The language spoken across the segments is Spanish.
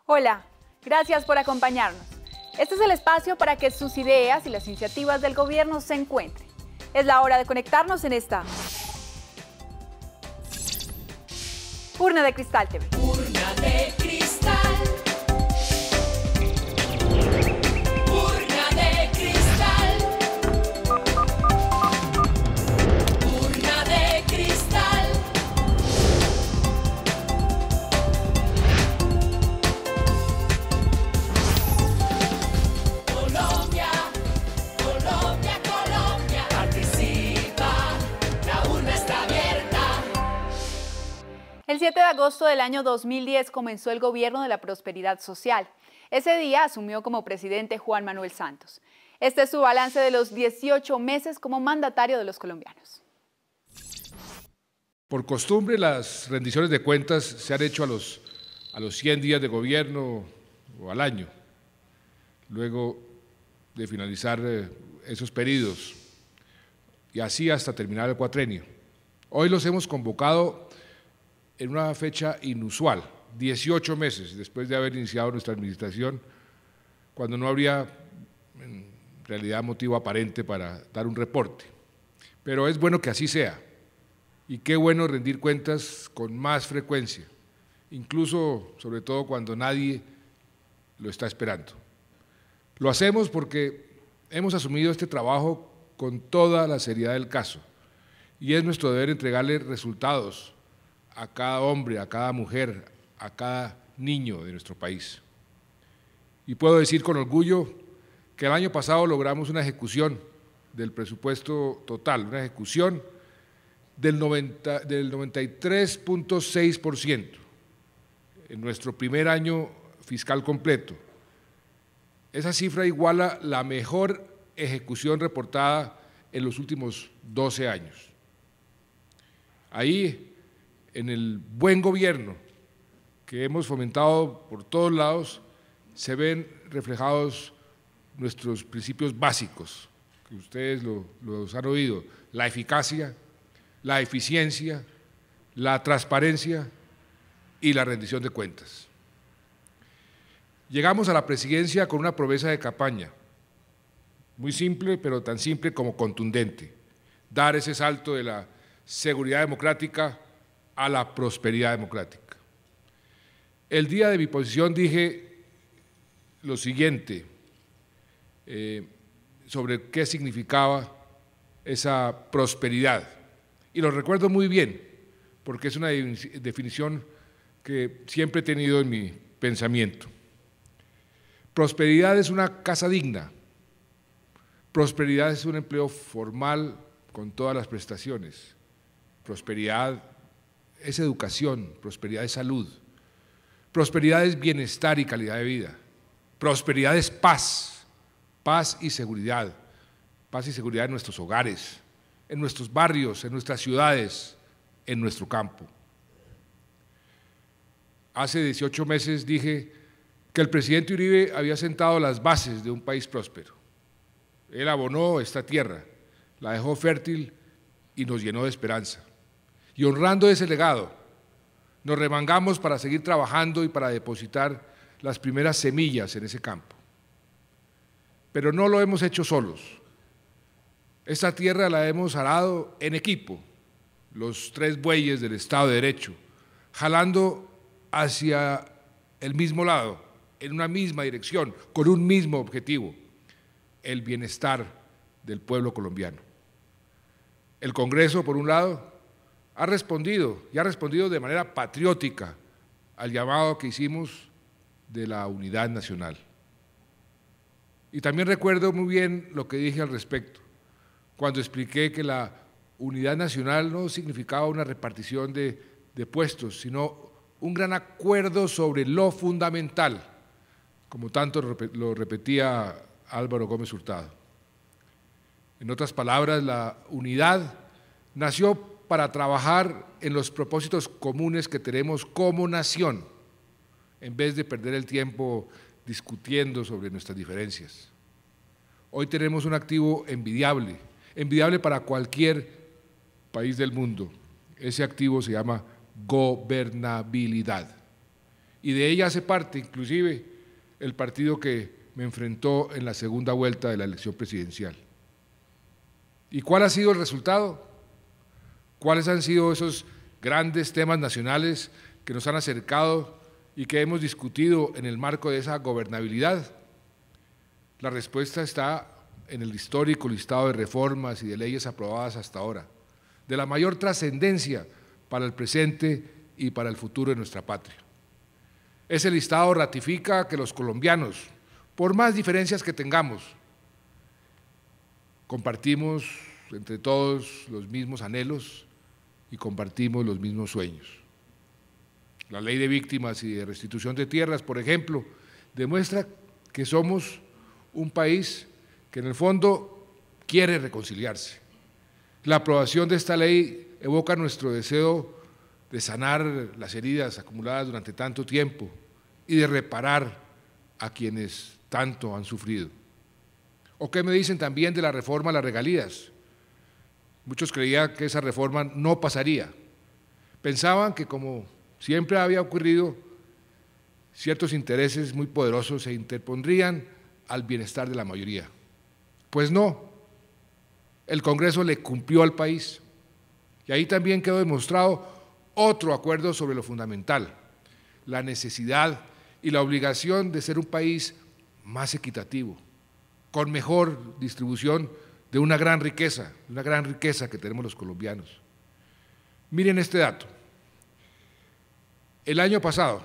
Hola, gracias por acompañarnos. Este es el espacio para que sus ideas y las iniciativas del gobierno se encuentren. Es la hora de conectarnos en esta Urna de Cristal TV. Urna de cristal. Urna de cristal. Urna de cristal. Colombia, Colombia, Colombia, participa, la urna está abierta. El 7 de agosto del año 2010 comenzó el gobierno de la prosperidad social. Ese día asumió como presidente Juan Manuel Santos. Este es su balance de los 18 meses como mandatario de los colombianos. Por costumbre, las rendiciones de cuentas se han hecho a los 100 días de gobierno o al año, luego de finalizar esos periodos, y así hasta terminar el cuatrenio. Hoy los hemos convocado en una fecha inusual, 18 meses después de haber iniciado nuestra administración, cuando no habría en realidad motivo aparente para dar un reporte. Pero es bueno que así sea, y qué bueno rendir cuentas con más frecuencia, incluso, sobre todo, cuando nadie lo está esperando. Lo hacemos porque hemos asumido este trabajo con toda la seriedad del caso, y es nuestro deber entregarle resultados a cada hombre, a cada mujer, a cada niño de nuestro país. Y puedo decir con orgullo que el año pasado logramos una ejecución del presupuesto total, una ejecución del 93.6% en nuestro primer año fiscal completo. Esa cifra iguala la mejor ejecución reportada en los últimos 12 años. Ahí, en el buen gobierno que hemos fomentado por todos lados, se ven reflejados nuestros principios básicos, que ustedes los han oído: la eficacia, la eficiencia, la transparencia y la rendición de cuentas. Llegamos a la presidencia con una promesa de campaña, muy simple, pero tan simple como contundente: dar ese salto de la seguridad democrática a la prosperidad democrática. El día de mi posición dije lo siguiente sobre qué significaba esa prosperidad, y lo recuerdo muy bien, porque es una definición que siempre he tenido en mi pensamiento. Prosperidad es una casa digna, prosperidad es un empleo formal con todas las prestaciones, prosperidad es educación, prosperidad es salud, prosperidad es bienestar y calidad de vida, prosperidad es paz, paz y seguridad en nuestros hogares, en nuestros barrios, en nuestras ciudades, en nuestro campo. Hace 18 meses dije que el presidente Uribe había sentado las bases de un país próspero. Él abonó esta tierra, la dejó fértil y nos llenó de esperanza. Y honrando ese legado, nos remangamos para seguir trabajando y para depositar las primeras semillas en ese campo. Pero no lo hemos hecho solos. Esta tierra la hemos arado en equipo, los tres bueyes del Estado de Derecho, jalando hacia el mismo lado, en una misma dirección, con un mismo objetivo: el bienestar del pueblo colombiano. El Congreso, por un lado, ha respondido de manera patriótica al llamado que hicimos de la unidad nacional. Y también recuerdo muy bien lo que dije al respecto, cuando expliqué que la unidad nacional no significaba una repartición de puestos, sino un gran acuerdo sobre lo fundamental, como tanto lo repetía Álvaro Gómez Hurtado. En otras palabras, la unidad nació para trabajar en los propósitos comunes que tenemos como nación, en vez de perder el tiempo discutiendo sobre nuestras diferencias. Hoy tenemos un activo envidiable para cualquier país del mundo. Ese activo se llama gobernabilidad. y de ella hace parte inclusive el partido que me enfrentó en la segunda vuelta de la elección presidencial. ¿Y cuál ha sido el resultado? ¿Cuáles han sido esos grandes temas nacionales que nos han acercado y que hemos discutido en el marco de esa gobernabilidad? La respuesta está en el histórico listado de reformas y de leyes aprobadas hasta ahora, de la mayor trascendencia para el presente y para el futuro de nuestra patria. Ese listado ratifica que los colombianos, por más diferencias que tengamos, compartimos entre todos los mismos anhelos y compartimos los mismos sueños. La ley de víctimas y de restitución de tierras, por ejemplo, demuestra que somos un país que en el fondo quiere reconciliarse. La aprobación de esta ley evoca nuestro deseo de sanar las heridas acumuladas durante tanto tiempo y de reparar a quienes tanto han sufrido. ¿O qué me dicen también de la reforma a las regalías? Muchos creían que esa reforma no pasaría. Pensaban que, como siempre había ocurrido, ciertos intereses muy poderosos se interpondrían al bienestar de la mayoría. Pues no, el Congreso le cumplió al país y ahí también quedó demostrado otro acuerdo sobre lo fundamental, la necesidad y la obligación de ser un país más equitativo, con mejor distribución de una gran riqueza que tenemos los colombianos. Miren este dato. El año pasado,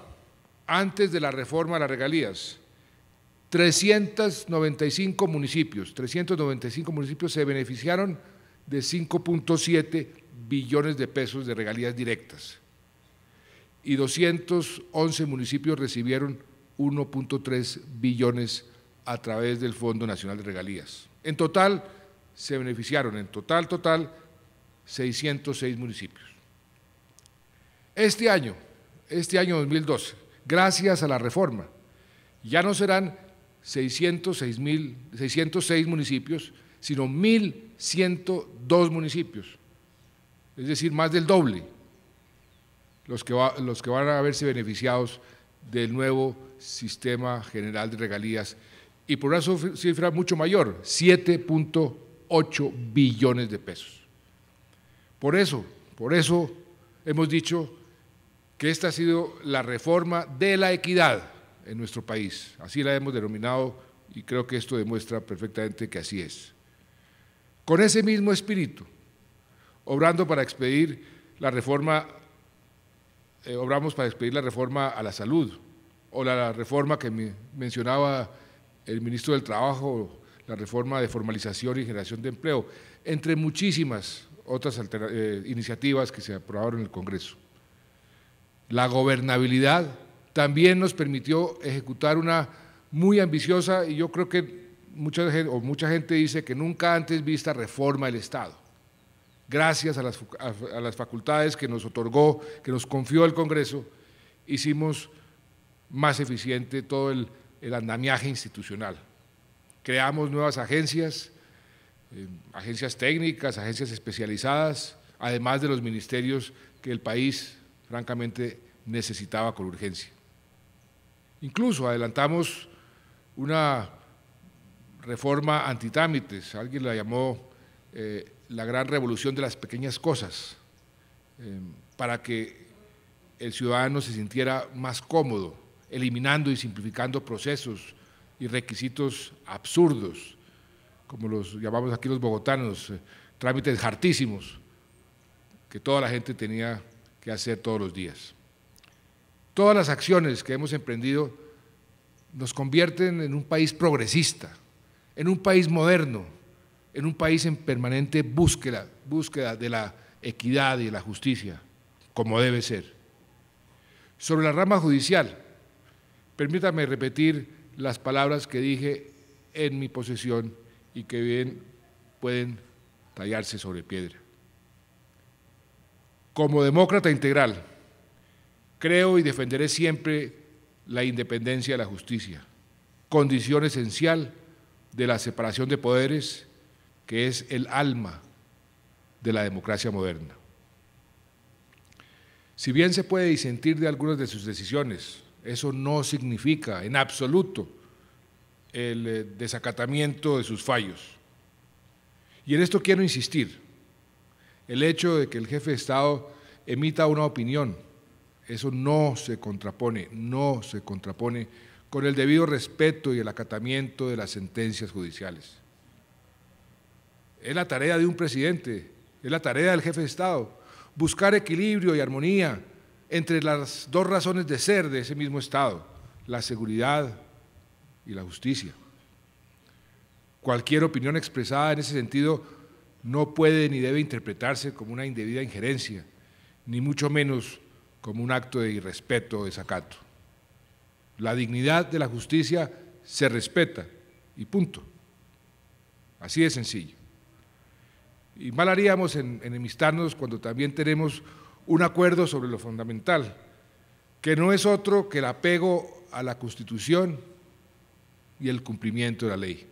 antes de la reforma a las regalías, 395 municipios se beneficiaron de 5.7 billones de pesos de regalías directas y 211 municipios recibieron 1.3 billones a través del Fondo Nacional de Regalías. En total, se beneficiaron, 606 municipios. Este año 2012, gracias a la reforma, ya no serán 606 municipios, sino 1.102 municipios, es decir, más del doble los que van a verse beneficiados del nuevo Sistema General de Regalías y por una cifra mucho mayor, 7.8 billones de pesos. Por eso hemos dicho que esta ha sido la reforma de la equidad en nuestro país, así la hemos denominado y creo que esto demuestra perfectamente que así es. Con ese mismo espíritu, obramos para expedir la reforma a la salud o la reforma que mencionaba el ministro del Trabajo, la reforma de formalización y generación de empleo, entre muchísimas otras iniciativas que se aprobaron en el Congreso. La gobernabilidad también nos permitió ejecutar una muy ambiciosa y yo creo que mucha gente dice que nunca antes vista reforma del Estado. Gracias a las facultades que nos otorgó, que nos confió el Congreso, hicimos más eficiente todo el andamiaje institucional. Creamos nuevas agencias, agencias técnicas, agencias especializadas, además de los ministerios que el país francamente necesitaba con urgencia. Incluso adelantamos una reforma antitrámites, alguien la llamó la gran revolución de las pequeñas cosas, para que el ciudadano se sintiera más cómodo, eliminando y simplificando procesos y requisitos absurdos, como los llamamos aquí los bogotanos, trámites hartísimos, que toda la gente tenía que hacer todos los días. Todas las acciones que hemos emprendido nos convierten en un país progresista, en un país moderno, en un país en permanente búsqueda de la equidad y de la justicia, como debe ser. Sobre la rama judicial, permítame repetir las palabras que dije en mi posesión y que bien pueden tallarse sobre piedra. Como demócrata integral, creo y defenderé siempre la independencia de la justicia, condición esencial de la separación de poderes, que es el alma de la democracia moderna. Si bien se puede disentir de algunas de sus decisiones, Eso no significa en absoluto el desacatamiento de sus fallos. Y en esto quiero insistir. El hecho de que el jefe de Estado emita una opinión, eso no se contrapone con el debido respeto y el acatamiento de las sentencias judiciales. Es la tarea de un presidente, es la tarea del jefe de Estado, buscar equilibrio y armonía entre las dos razones de ser de ese mismo Estado, la seguridad y la justicia. Cualquier opinión expresada en ese sentido no puede ni debe interpretarse como una indebida injerencia, ni mucho menos como un acto de irrespeto o desacato. La dignidad de la justicia se respeta y punto. Así de sencillo. Y mal haríamos en enemistarnos cuando también tenemos un acuerdo sobre lo fundamental, que no es otro que el apego a la Constitución y el cumplimiento de la ley.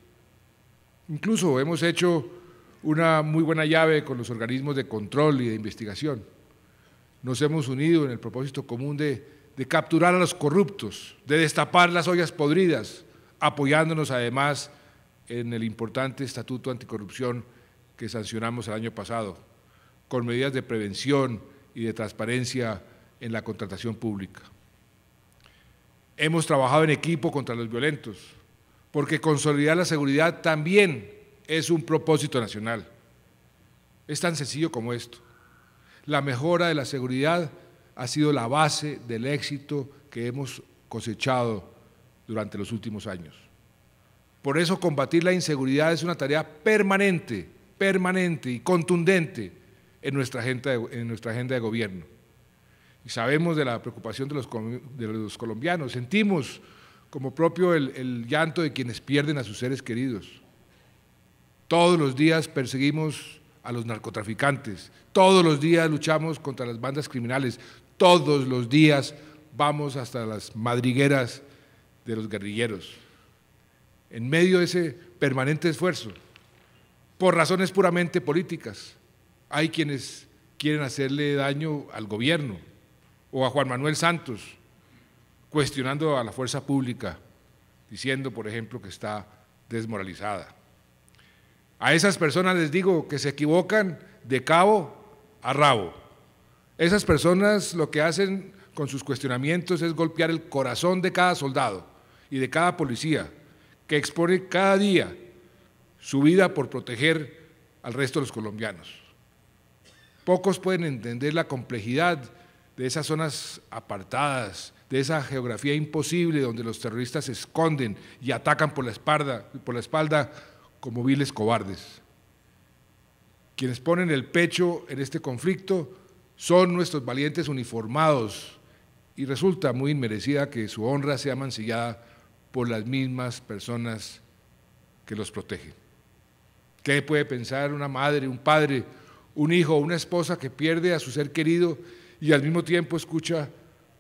Incluso hemos hecho una muy buena llave con los organismos de control y de investigación. Nos hemos unido en el propósito común de capturar a los corruptos, de destapar las ollas podridas, apoyándonos además en el importante Estatuto Anticorrupción que sancionamos el año pasado, con medidas de prevención y de transparencia en la contratación pública. Hemos trabajado en equipo contra los violentos, porque consolidar la seguridad también es un propósito nacional. Es tan sencillo como esto. La mejora de la seguridad ha sido la base del éxito que hemos cosechado durante los últimos años. Por eso combatir la inseguridad es una tarea permanente y contundente en nuestra agenda de gobierno. Y sabemos de la preocupación de los colombianos, sentimos como propio el llanto de quienes pierden a sus seres queridos. Todos los días perseguimos a los narcotraficantes, todos los días luchamos contra las bandas criminales, todos los días vamos hasta las madrigueras de los guerrilleros. En medio de ese permanente esfuerzo, por razones puramente políticas, hay quienes quieren hacerle daño al gobierno o a Juan Manuel Santos, cuestionando a la fuerza pública, diciendo, por ejemplo, que está desmoralizada. A esas personas les digo que se equivocan de cabo a rabo. Esas personas lo que hacen con sus cuestionamientos es golpear el corazón de cada soldado y de cada policía que expone cada día su vida por proteger al resto de los colombianos. Pocos pueden entender la complejidad de esas zonas apartadas, de esa geografía imposible donde los terroristas se esconden y atacan por la espalda como viles cobardes. Quienes ponen el pecho en este conflicto son nuestros valientes uniformados y resulta muy inmerecida que su honra sea mancillada por las mismas personas que los protegen. ¿Qué puede pensar una madre, un padre, un hijo, una esposa que pierde a su ser querido y al mismo tiempo escucha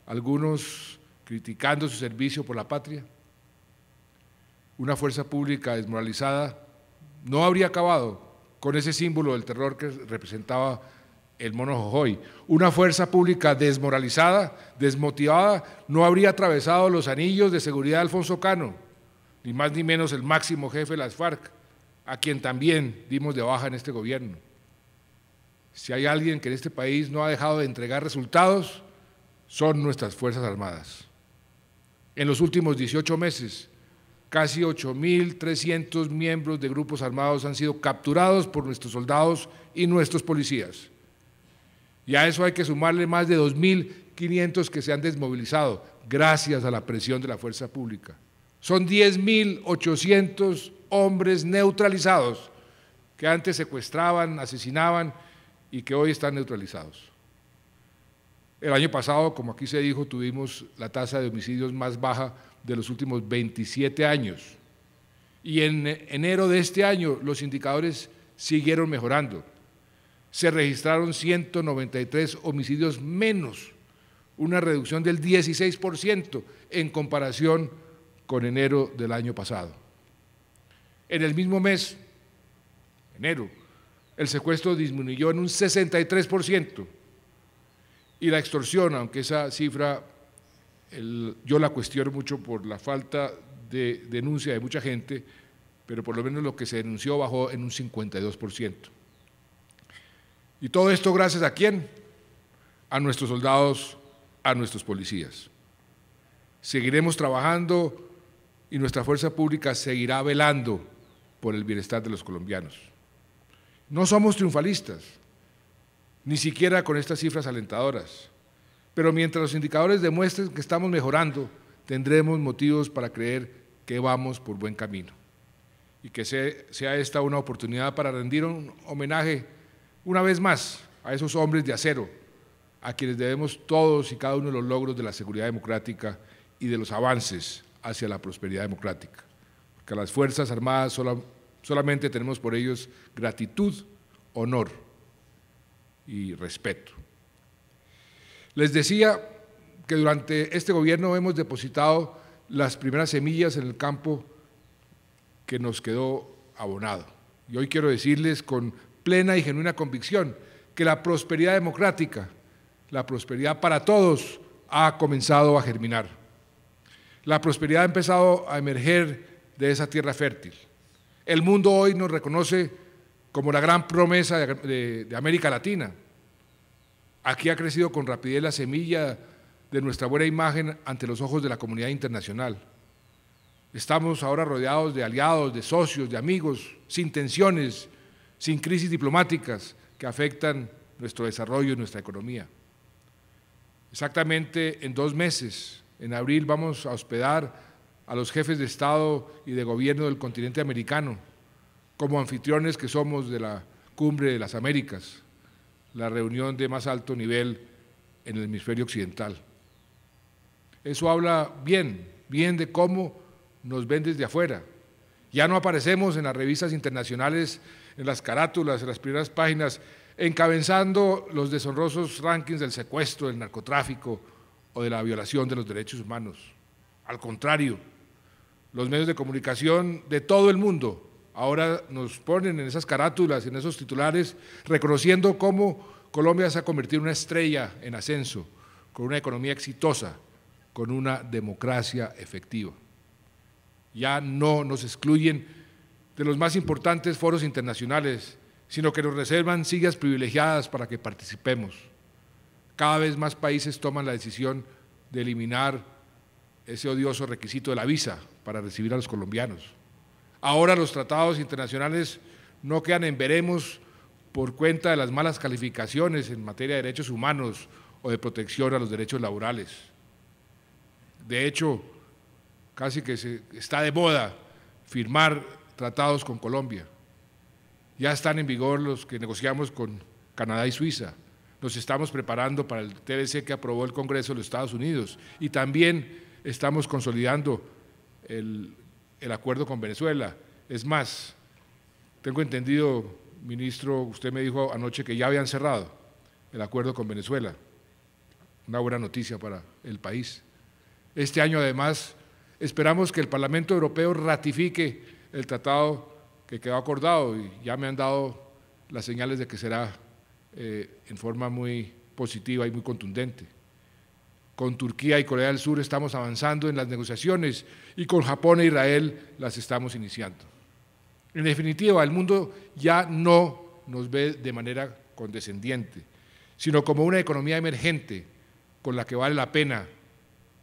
a algunos criticando su servicio por la patria? Una fuerza pública desmoralizada no habría acabado con ese símbolo del terror que representaba el mono Jojoy. Una fuerza pública desmoralizada, desmotivada, no habría atravesado los anillos de seguridad de Alfonso Cano, ni más ni menos el máximo jefe de las FARC, a quien también dimos de baja en este gobierno. Si hay alguien que en este país no ha dejado de entregar resultados, son nuestras Fuerzas Armadas. En los últimos 18 meses, casi 8.300 miembros de grupos armados han sido capturados por nuestros soldados y nuestros policías. Y a eso hay que sumarle más de 2.500 que se han desmovilizado, gracias a la presión de la fuerza pública. Son 10.800 hombres neutralizados que antes secuestraban, asesinaban y que hoy están neutralizados. El año pasado, como aquí se dijo, tuvimos la tasa de homicidios más baja de los últimos 27 años. Y en enero de este año los indicadores siguieron mejorando. Se registraron 193 homicidios menos, una reducción del 16% en comparación con enero del año pasado. En el mismo mes, enero, el secuestro disminuyó en un 63% y la extorsión, aunque esa cifra Yo la cuestiono mucho por la falta de denuncia de mucha gente, pero por lo menos lo que se denunció bajó en un 52%. Y todo esto gracias ¿a quién? A nuestros soldados, a nuestros policías. Seguiremos trabajando y nuestra fuerza pública seguirá velando por el bienestar de los colombianos. No somos triunfalistas, ni siquiera con estas cifras alentadoras, pero mientras los indicadores demuestren que estamos mejorando, tendremos motivos para creer que vamos por buen camino y que sea esta una oportunidad para rendir un homenaje una vez más a esos hombres de acero, a quienes debemos todos y cada uno de los logros de la seguridad democrática y de los avances hacia la prosperidad democrática, porque a las Fuerzas Armadas solamente tenemos por ellos gratitud, honor y respeto. Les decía que durante este gobierno hemos depositado las primeras semillas en el campo que nos quedó abonado. Y hoy quiero decirles con plena y genuina convicción que la prosperidad democrática, la prosperidad para todos, ha comenzado a germinar. La prosperidad ha empezado a emerger de esa tierra fértil. El mundo hoy nos reconoce como la gran promesa de América Latina. Aquí ha crecido con rapidez la semilla de nuestra buena imagen ante los ojos de la comunidad internacional. Estamos ahora rodeados de aliados, de socios, de amigos, sin tensiones, sin crisis diplomáticas que afectan nuestro desarrollo y nuestra economía. Exactamente en 2 meses, en abril, vamos a hospedar a los jefes de Estado y de Gobierno del continente americano, como anfitriones que somos de la Cumbre de las Américas, la reunión de más alto nivel en el hemisferio occidental. Eso habla bien de cómo nos ven desde afuera. Ya no aparecemos en las revistas internacionales, en las carátulas, en las primeras páginas, encabezando los deshonrosos rankings del secuestro, del narcotráfico o de la violación de los derechos humanos. Al contrario, los medios de comunicación de todo el mundo ahora nos ponen en esas carátulas, en esos titulares, reconociendo cómo Colombia se ha convertido en una estrella en ascenso, con una economía exitosa, con una democracia efectiva. Ya no nos excluyen de los más importantes foros internacionales, sino que nos reservan sillas privilegiadas para que participemos. Cada vez más países toman la decisión de eliminar ese odioso requisito de la visa para recibir a los colombianos. Ahora los tratados internacionales no quedan en veremos por cuenta de las malas calificaciones en materia de derechos humanos o de protección a los derechos laborales. De hecho, casi que está de moda firmar tratados con Colombia. Ya están en vigor los que negociamos con Canadá y Suiza. Nos estamos preparando para el TLC que aprobó el Congreso de los Estados Unidos y también estamos consolidando el acuerdo con Venezuela. Es más, tengo entendido, ministro, usted me dijo anoche que ya habían cerrado el acuerdo con Venezuela. Una buena noticia para el país. Este año, además, esperamos que el Parlamento Europeo ratifique el tratado que quedó acordado y ya me han dado las señales de que será en forma muy positiva y muy contundente. Con Turquía y Corea del Sur estamos avanzando en las negociaciones y con Japón e Israel las estamos iniciando. En definitiva, el mundo ya no nos ve de manera condescendiente, sino como una economía emergente con la que vale la pena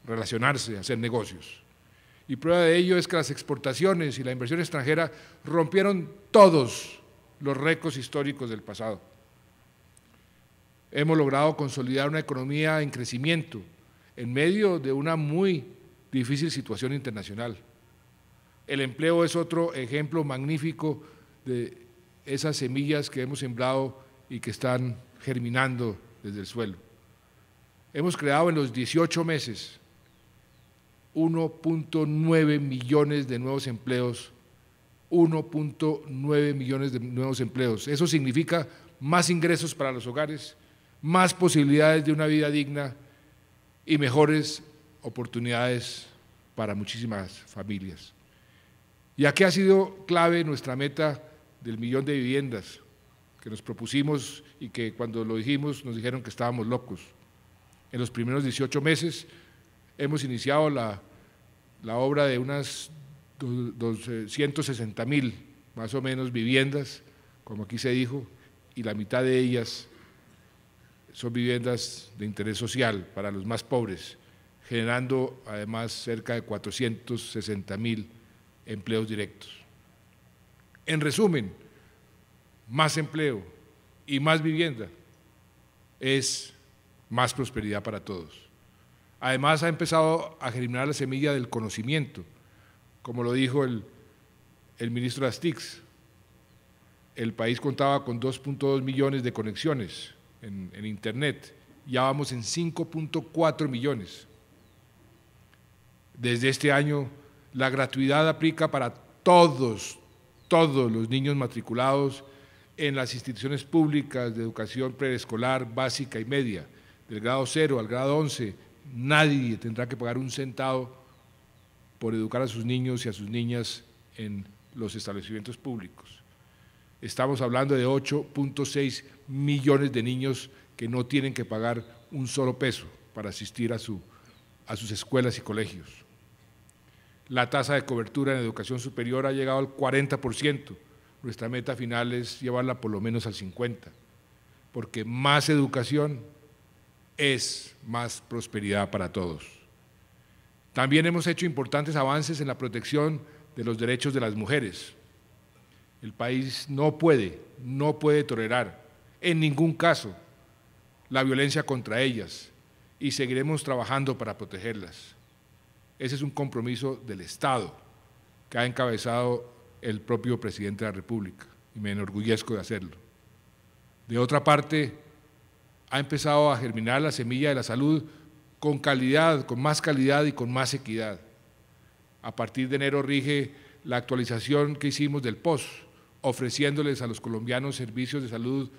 relacionarse, hacer negocios. Y prueba de ello es que las exportaciones y la inversión extranjera rompieron todos los récords históricos del pasado. Hemos logrado consolidar una economía en crecimiento en medio de una muy difícil situación internacional. El empleo es otro ejemplo magnífico de esas semillas que hemos sembrado y que están germinando desde el suelo. Hemos creado en los 18 meses 1.9 millones de nuevos empleos, 1.9 millones de nuevos empleos. Eso significa más ingresos para los hogares, más posibilidades de una vida digna y mejores oportunidades para muchísimas familias. Y aquí ha sido clave nuestra meta del 1.000.000 de viviendas que nos propusimos y que cuando lo dijimos nos dijeron que estábamos locos. En los primeros 18 meses hemos iniciado la obra de unas 260.000, más o menos, viviendas, como aquí se dijo, y la mitad de ellas son viviendas de interés social para los más pobres, generando además cerca de 460.000 empleos directos. En resumen, más empleo y más vivienda es más prosperidad para todos. Además, ha empezado a germinar la semilla del conocimiento, como lo dijo el ministro Astiz. El país contaba con 2.2 millones de conexiones en Internet, ya vamos en 5.4 millones. Desde este año, la gratuidad aplica para todos los niños matriculados en las instituciones públicas de educación preescolar, básica y media, del grado 0 al grado 11, nadie tendrá que pagar un centavo por educar a sus niños y a sus niñas en los establecimientos públicos. Estamos hablando de 8.6 millones de niños que no tienen que pagar un solo peso para asistir a sus escuelas y colegios. La tasa de cobertura en educación superior ha llegado al 40%. Nuestra meta final es llevarla por lo menos al 50%, porque más educación es más prosperidad para todos. También hemos hecho importantes avances en la protección de los derechos de las mujeres. El país no puede tolerar en ningún caso la violencia contra ellas y seguiremos trabajando para protegerlas. Ese es un compromiso del Estado que ha encabezado el propio presidente de la República y me enorgullezco de hacerlo. De otra parte, ha empezado a germinar la semilla de la salud con calidad, con más calidad y con más equidad. A partir de enero rige la actualización que hicimos del POS, ofreciéndoles a los colombianos servicios de salud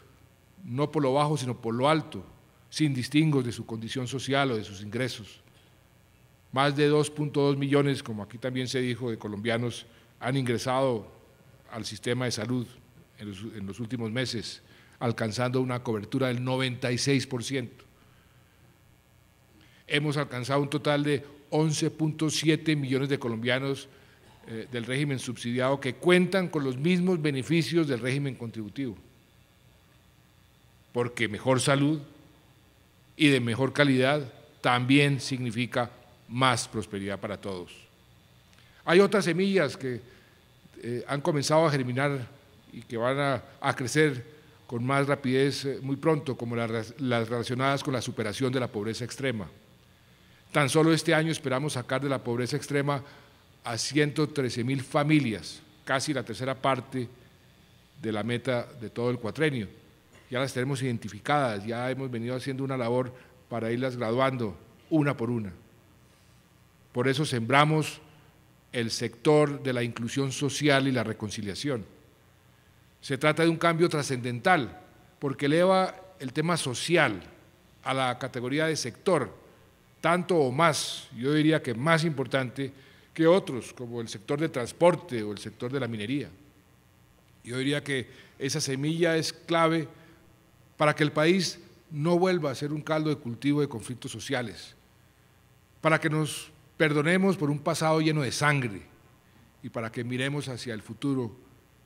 no por lo bajo, sino por lo alto, sin distingos de su condición social o de sus ingresos. Más de 2.2 millones, como aquí también se dijo, de colombianos han ingresado al sistema de salud en los últimos meses, alcanzando una cobertura del 96%. Hemos alcanzado un total de 11.7 millones de colombianos del régimen subsidiado que cuentan con los mismos beneficios del régimen contributivo, porque mejor salud y de mejor calidad también significa más prosperidad para todos. Hay otras semillas que han comenzado a germinar y que van a crecer con más rapidez muy pronto, como las relacionadas con la superación de la pobreza extrema. Tan solo este año esperamos sacar de la pobreza extrema a 113.000 familias, casi la tercera parte de la meta de todo el cuatrenio. Ya las tenemos identificadas, ya hemos venido haciendo una labor para irlas graduando una por una. Por eso sembramos el sector de la inclusión social y la reconciliación. Se trata de un cambio trascendental, porque eleva el tema social a la categoría de sector, tanto o más, yo diría que más importante que otros, como el sector de transporte o el sector de la minería. Yo diría que esa semilla es clave para que el país no vuelva a ser un caldo de cultivo de conflictos sociales, para que nos perdonemos por un pasado lleno de sangre y para que miremos hacia el futuro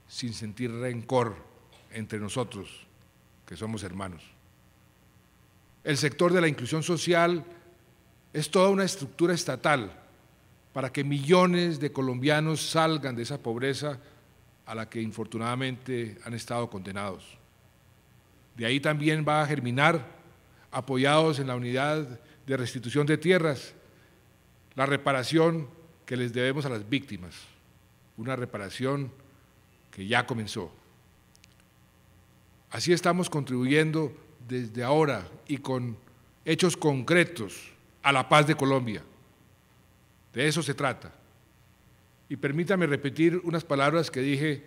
sin sentir rencor entre nosotros, que somos hermanos. El sector de la inclusión social es toda una estructura estatal para que millones de colombianos salgan de esa pobreza a la que infortunadamente han estado condenados. De ahí también va a germinar, apoyados en la unidad de restitución de tierras, la reparación que les debemos a las víctimas, una reparación que ya comenzó. Así estamos contribuyendo desde ahora y con hechos concretos a la paz de Colombia. De eso se trata. Y permítame repetir unas palabras que dije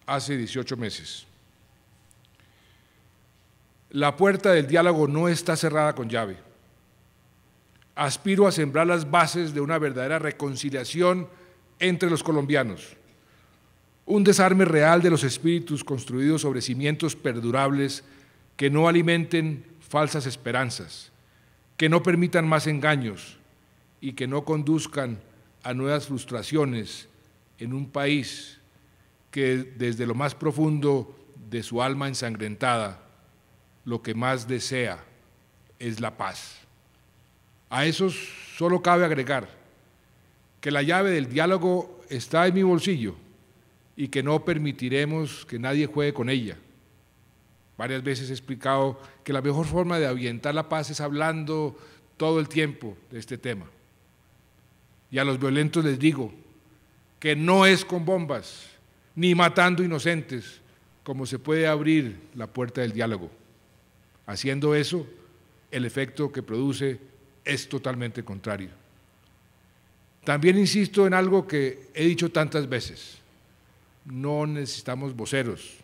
hace 18 meses. La puerta del diálogo no está cerrada con llave. Aspiro a sembrar las bases de una verdadera reconciliación entre los colombianos, un desarme real de los espíritus construidos sobre cimientos perdurables que no alimenten falsas esperanzas, que no permitan más engaños y que no conduzcan a nuevas frustraciones en un país que desde lo más profundo de su alma ensangrentada, lo que más desea es la paz. A eso solo cabe agregar que la llave del diálogo está en mi bolsillo y que no permitiremos que nadie juegue con ella. Varias veces he explicado que la mejor forma de ahuyentar la paz es hablando todo el tiempo de este tema. Y a los violentos les digo que no es con bombas ni matando inocentes como se puede abrir la puerta del diálogo. Haciendo eso, el efecto que produce es totalmente contrario. También insisto en algo que he dicho tantas veces: no necesitamos voceros.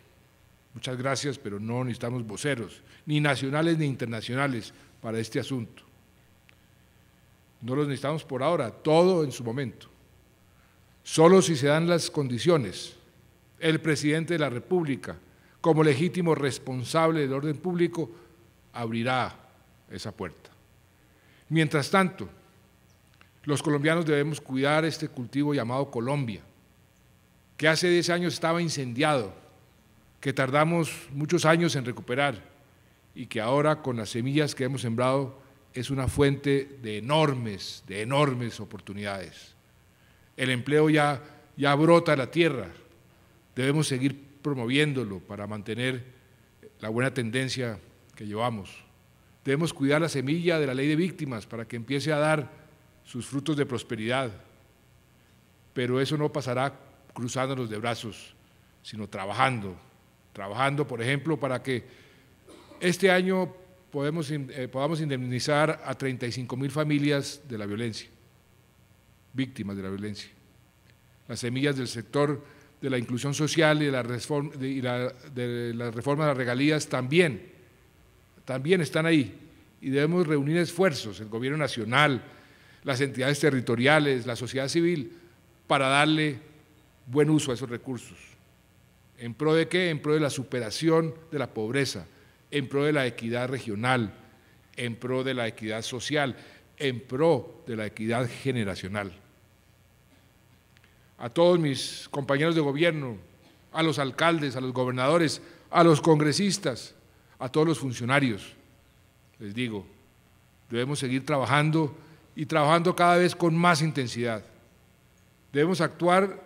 Muchas gracias, pero no necesitamos voceros, ni nacionales ni internacionales, para este asunto. No los necesitamos por ahora, todo en su momento. Solo si se dan las condiciones, el presidente de la República, como legítimo responsable del orden público, abrirá esa puerta. Mientras tanto, los colombianos debemos cuidar este cultivo llamado Colombia, que hace 10 años estaba incendiado, que tardamos muchos años en recuperar y que ahora, con las semillas que hemos sembrado, es una fuente de enormes oportunidades. El empleo ya brota de la tierra, debemos seguir promoviéndolo para mantener la buena tendencia que llevamos. Debemos cuidar la semilla de la ley de víctimas para que empiece a dar sus frutos de prosperidad, pero eso no pasará cruzándonos de brazos, sino trabajando, por ejemplo, para que este año podamos indemnizar a 35.000 familias de la violencia, víctimas de la violencia. Las semillas del sector de la inclusión social y de la reforma de las regalías también están ahí, y debemos reunir esfuerzos, el gobierno nacional, las entidades territoriales, la sociedad civil, para darle buen uso a esos recursos. ¿En pro de qué? En pro de la superación de la pobreza, en pro de la equidad regional, en pro de la equidad social, en pro de la equidad generacional. A todos mis compañeros de gobierno, a los alcaldes, a los gobernadores, a los congresistas, a todos los funcionarios, les digo, debemos seguir trabajando y trabajando cada vez con más intensidad. Debemos actuar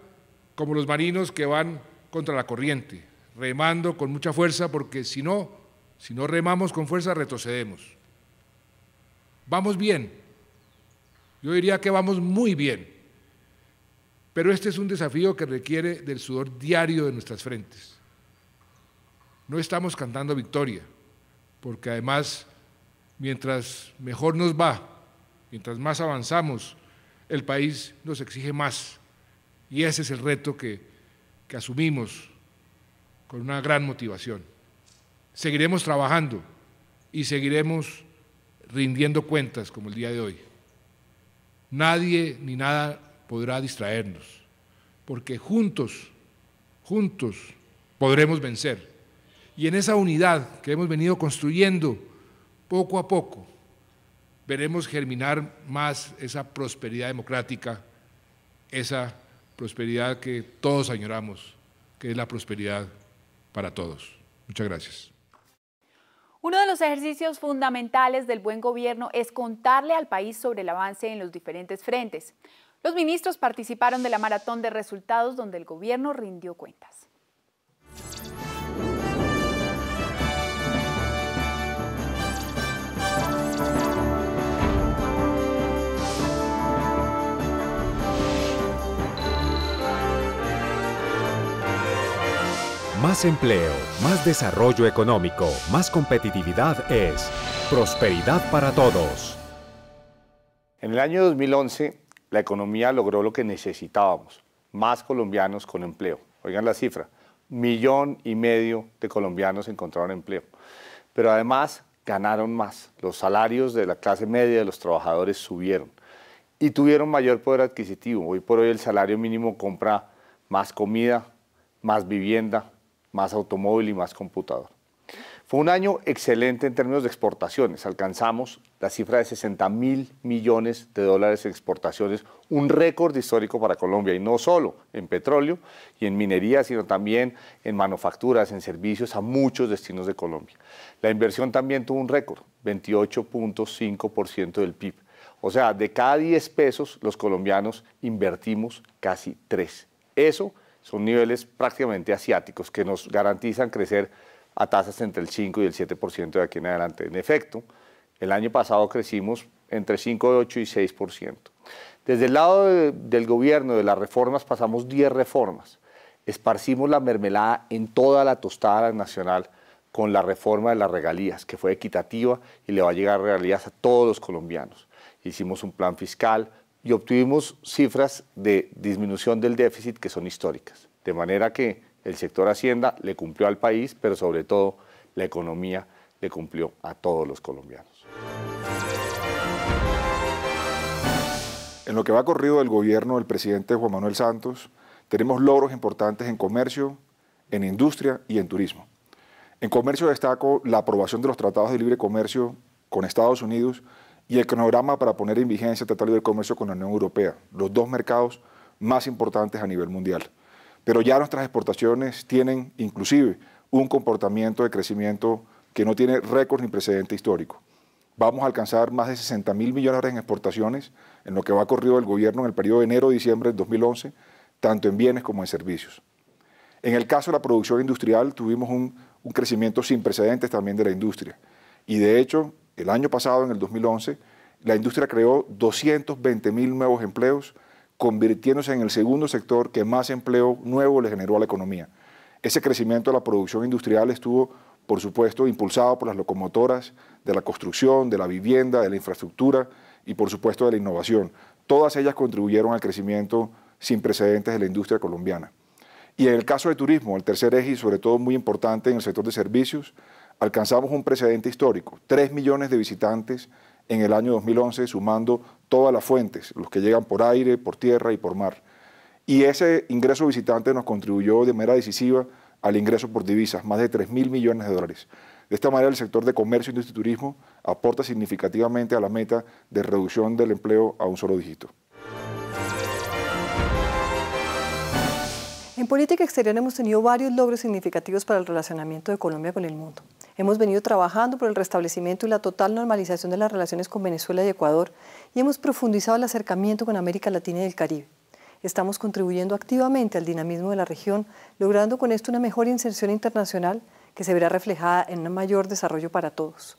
como los marinos que van contra la corriente, remando con mucha fuerza, porque si no remamos con fuerza, retrocedemos. Vamos bien, yo diría que vamos muy bien, pero este es un desafío que requiere del sudor diario de nuestras frentes. No estamos cantando victoria, porque además, mientras mejor nos va, mientras más avanzamos, el país nos exige más, y ese es el reto que asumimos con una gran motivación. Seguiremos trabajando y seguiremos rindiendo cuentas como el día de hoy. Nadie ni nada podrá distraernos, porque juntos podremos vencer. Y en esa unidad que hemos venido construyendo poco a poco, veremos germinar más esa prosperidad democrática, esa prosperidad que todos añoramos, que es la prosperidad para todos. Muchas gracias. Uno de los ejercicios fundamentales del buen gobierno es contarle al país sobre el avance en los diferentes frentes. Los ministros participaron de la maratón de resultados donde el gobierno rindió cuentas. Más empleo, más desarrollo económico, más competitividad es prosperidad para todos. En el año 2011, la economía logró lo que necesitábamos, más colombianos con empleo. Oigan la cifra, 1,5 millones de colombianos encontraron empleo. Pero además ganaron más, los salarios de la clase media de los trabajadores subieron y tuvieron mayor poder adquisitivo. Hoy por hoy el salario mínimo compra más comida, más vivienda, más automóvil y más computador. Fue un año excelente en términos de exportaciones. Alcanzamos la cifra de 60.000 millones de dólares en exportaciones, un récord histórico para Colombia, y no solo en petróleo y en minería, sino también en manufacturas, en servicios a muchos destinos de Colombia. La inversión también tuvo un récord, 28.5% del PIB. O sea, de cada 10 pesos los colombianos invertimos casi 3. Eso son niveles prácticamente asiáticos que nos garantizan crecer a tasas entre el 5 y el 7% de aquí en adelante. En efecto, el año pasado crecimos entre 5,8 y 6%. Desde el lado del gobierno, de las reformas, pasamos 10 reformas. Esparcimos la mermelada en toda la tostada nacional con la reforma de las regalías, que fue equitativa y le va a llegar regalías a todos los colombianos. Hicimos un plan fiscal y obtuvimos cifras de disminución del déficit que son históricas. De manera que el sector Hacienda le cumplió al país, pero sobre todo la economía le cumplió a todos los colombianos. En lo que va corrido del gobierno del presidente Juan Manuel Santos, tenemos logros importantes en comercio, en industria y en turismo. En comercio destaco la aprobación de los tratados de libre comercio con Estados Unidos y el cronograma para poner en vigencia el Tratado de Libre Comercio con la Unión Europea, los dos mercados más importantes a nivel mundial. Pero ya nuestras exportaciones tienen inclusive un comportamiento de crecimiento que no tiene récord ni precedente histórico. Vamos a alcanzar más de 60.000 millones en exportaciones en lo que va corrido del gobierno en el periodo de enero-diciembre del 2011, tanto en bienes como en servicios. En el caso de la producción industrial tuvimos un crecimiento sin precedentes también de la industria. Y de hecho, el año pasado, en el 2011, la industria creó 220.000 nuevos empleos, convirtiéndose en el segundo sector que más empleo nuevo le generó a la economía. Ese crecimiento de la producción industrial estuvo, por supuesto, impulsado por las locomotoras de la construcción, de la vivienda, de la infraestructura y, por supuesto, de la innovación. Todas ellas contribuyeron al crecimiento sin precedentes de la industria colombiana. Y en el caso de turismo, el tercer eje y sobre todo muy importante en el sector de servicios, alcanzamos un precedente histórico, 3 millones de visitantes en el año 2011, sumando todas las fuentes, los que llegan por aire, por tierra y por mar. Y ese ingreso visitante nos contribuyó de manera decisiva al ingreso por divisas, más de 3.000 millones de dólares. De esta manera, el sector de comercio, industria y turismo aporta significativamente a la meta de reducción del empleo a un solo dígito. En política exterior hemos tenido varios logros significativos para el relacionamiento de Colombia con el mundo. Hemos venido trabajando por el restablecimiento y la total normalización de las relaciones con Venezuela y Ecuador y hemos profundizado el acercamiento con América Latina y el Caribe. Estamos contribuyendo activamente al dinamismo de la región, logrando con esto una mejor inserción internacional que se verá reflejada en un mayor desarrollo para todos.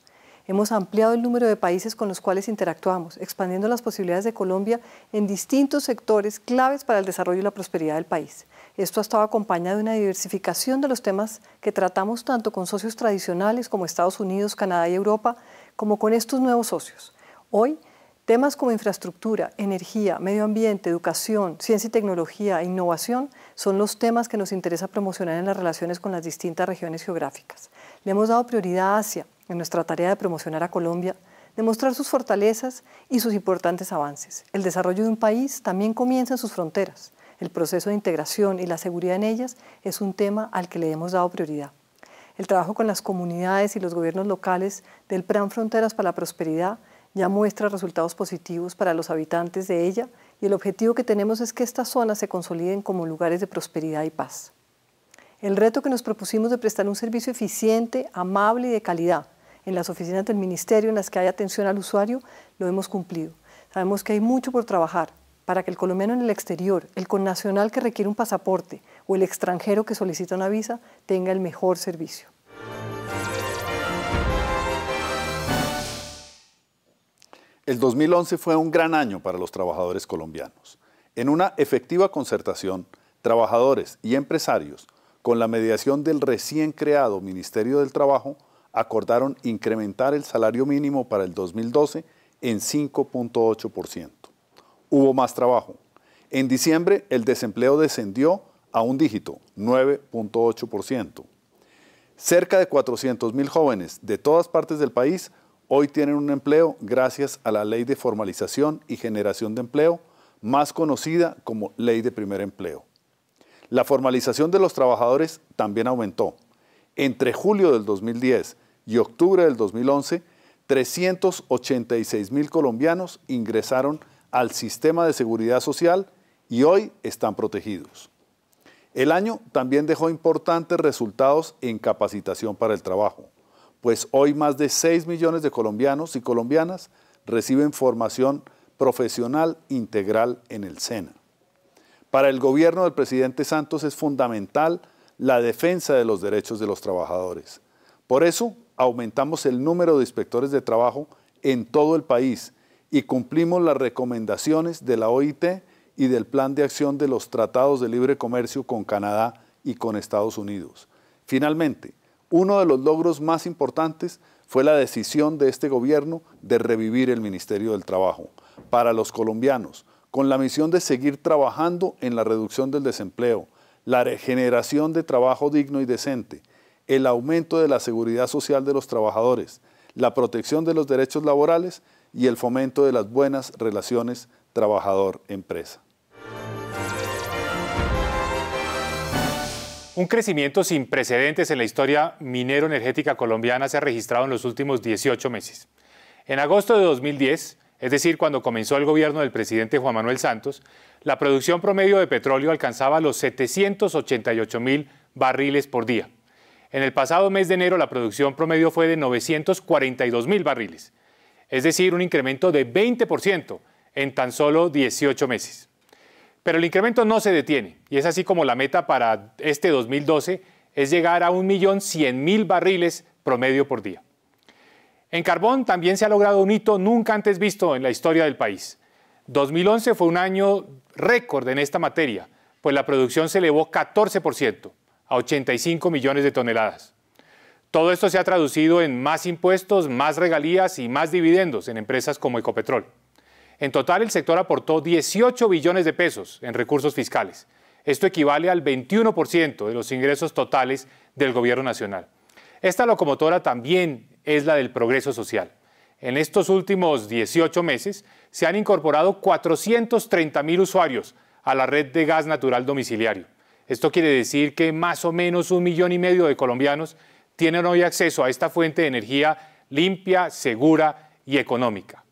Hemos ampliado el número de países con los cuales interactuamos, expandiendo las posibilidades de Colombia en distintos sectores claves para el desarrollo y la prosperidad del país. Esto ha estado acompañado de una diversificación de los temas que tratamos tanto con socios tradicionales como Estados Unidos, Canadá y Europa, como con estos nuevos socios. Hoy, temas como infraestructura, energía, medio ambiente, educación, ciencia y tecnología e innovación son los temas que nos interesa promocionar en las relaciones con las distintas regiones geográficas. Le hemos dado prioridad a Asia en nuestra tarea de promocionar a Colombia, demostrar sus fortalezas y sus importantes avances. El desarrollo de un país también comienza en sus fronteras. El proceso de integración y la seguridad en ellas es un tema al que le hemos dado prioridad. El trabajo con las comunidades y los gobiernos locales del Plan Fronteras para la Prosperidad ya muestra resultados positivos para los habitantes de ella y el objetivo que tenemos es que estas zonas se consoliden como lugares de prosperidad y paz. El reto que nos propusimos de prestar un servicio eficiente, amable y de calidad en las oficinas del Ministerio en las que hay atención al usuario, lo hemos cumplido. Sabemos que hay mucho por trabajar para que el colombiano en el exterior, el connacional que requiere un pasaporte o el extranjero que solicita una visa tenga el mejor servicio. El 2011 fue un gran año para los trabajadores colombianos. En una efectiva concertación, trabajadores y empresarios, con la mediación del recién creado Ministerio del Trabajo, acordaron incrementar el salario mínimo para el 2012 en 5.8%. Hubo más trabajo. En diciembre, el desempleo descendió a un dígito, 9.8%. Cerca de 400.000 jóvenes de todas partes del país hoy tienen un empleo gracias a la Ley de Formalización y Generación de Empleo, más conocida como Ley de Primer Empleo. La formalización de los trabajadores también aumentó. Entre julio del 2010 y octubre del 2011, 386.000 colombianos ingresaron al sistema de seguridad social y hoy están protegidos. El año también dejó importantes resultados en capacitación para el trabajo, pues hoy más de 6 millones de colombianos y colombianas reciben formación profesional integral en el SENA. Para el gobierno del presidente Santos es fundamental la defensa de los derechos de los trabajadores. Por eso aumentamos el número de inspectores de trabajo en todo el país y cumplimos las recomendaciones de la OIT y del Plan de Acción de los Tratados de Libre Comercio con Canadá y con Estados Unidos. Finalmente, uno de los logros más importantes fue la decisión de este gobierno de revivir el Ministerio del Trabajo para los colombianos, con la misión de seguir trabajando en la reducción del desempleo, la generación de trabajo digno y decente, el aumento de la seguridad social de los trabajadores, la protección de los derechos laborales y el fomento de las buenas relaciones trabajador-empresa. Un crecimiento sin precedentes en la historia minero-energética colombiana se ha registrado en los últimos 18 meses. En agosto de 2010, es decir, cuando comenzó el gobierno del presidente Juan Manuel Santos, la producción promedio de petróleo alcanzaba los 788.000 barriles por día. En el pasado mes de enero, la producción promedio fue de 942.000 barriles, es decir, un incremento de 20% en tan solo 18 meses. Pero el incremento no se detiene, y es así como la meta para este 2012 es llegar a 1.100.000 barriles promedio por día. En carbón también se ha logrado un hito nunca antes visto en la historia del país. 2011 fue un año récord en esta materia, pues la producción se elevó 14% a 85 millones de toneladas. Todo esto se ha traducido en más impuestos, más regalías y más dividendos en empresas como Ecopetrol. En total, el sector aportó 18 billones de pesos en recursos fiscales. Esto equivale al 21% de los ingresos totales del gobierno nacional. Esta locomotora también es la del progreso social. En estos últimos 18 meses se han incorporado 430.000 usuarios a la red de gas natural domiciliario. Esto quiere decir que más o menos 1,5 millones de colombianos tienen hoy acceso a esta fuente de energía limpia, segura y económica.